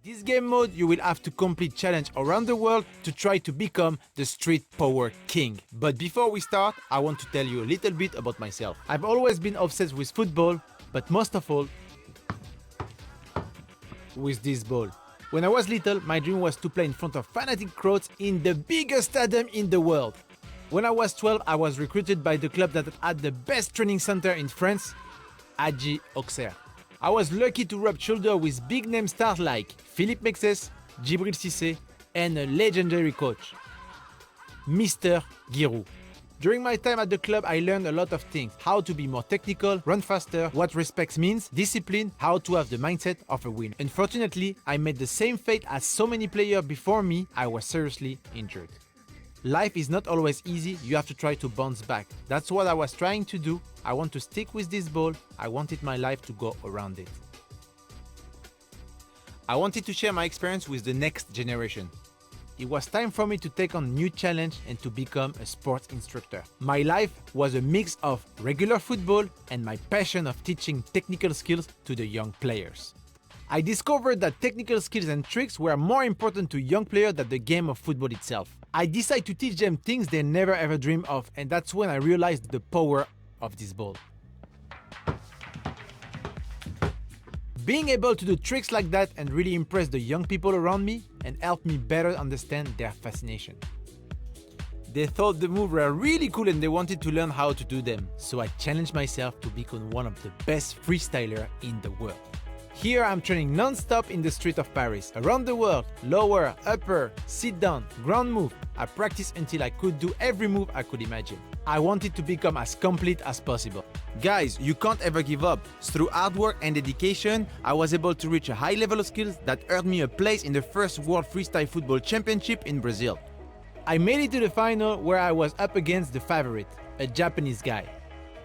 In this game mode, you will have to complete challenge around the world to try to become the Street Power King. But before we start, I want to tell you a little bit about myself. I've always been obsessed with football, but most of all, with this ball. When I was little, my dream was to play in front of fanatic crowds in the biggest stadium in the world. When I was 12, I was recruited by the club that had the best training center in France, Agi Auxerre. I was lucky to rub shoulders with big name stars like Philippe Mexes, Djibril Cissé, and a legendary coach, Mr. Giroud. During my time at the club, I learned a lot of things. How to be more technical, run faster, what respect means, discipline, how to have the mindset of a win. Unfortunately, I made the same fate as so many players before me. I was seriously injured. Life is not always easy, you have to try to bounce back. That's what I was trying to do. I want to stick with this ball. I wanted my life to go around it. I wanted to share my experience with the next generation. It was time for me to take on a new challenge and to become a sports instructor. My life was a mix of regular football and my passion of teaching technical skills to the young players. I discovered that technical skills and tricks were more important to young players than the game of football itself. I decided to teach them things they never ever dreamed of, and that's when I realized the power of this ball. Being able to do tricks like that and really impress the young people around me and help me better understand their fascination. They thought the moves were really cool and they wanted to learn how to do them, so I challenged myself to become one of the best freestylers in the world. Here I'm training non-stop in the street of Paris, around the world, lower, upper, sit down, ground move. I practiced until I could do every move I could imagine. I wanted to become as complete as possible. Guys, you can't ever give up. Through hard work and dedication, I was able to reach a high level of skills that earned me a place in the first World Freestyle Football Championship in Brazil. I made it to the final where I was up against the favorite, a Japanese guy.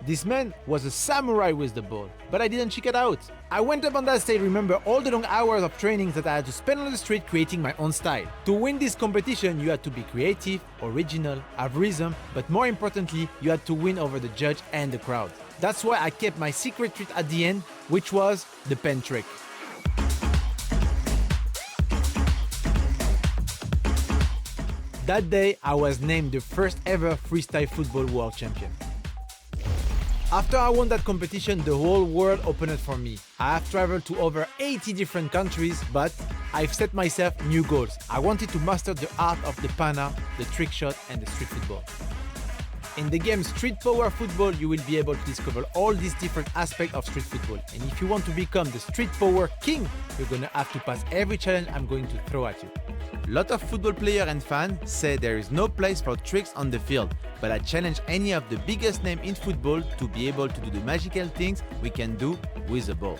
This man was a samurai with the ball, but I didn't check it out. I went up on that stage, remember all the long hours of training that I had to spend on the street creating my own style. To win this competition, you had to be creative, original, have rhythm, but more importantly, you had to win over the judge and the crowd. That's why I kept my secret trick at the end, which was the pen trick. That day, I was named the first ever freestyle football world champion. After I won that competition, the whole world opened up for me. I have traveled to over 80 different countries, but I've set myself new goals. I wanted to master the art of the pana, the trick shot, and the street football. In the game Street Power Football, you will be able to discover all these different aspects of street football. And if you want to become the Street Power King, you're gonna have to pass every challenge I'm going to throw at you. A lot of football players and fans say there is no place for tricks on the field, but I challenge any of the biggest names in football to be able to do the magical things we can do with the ball.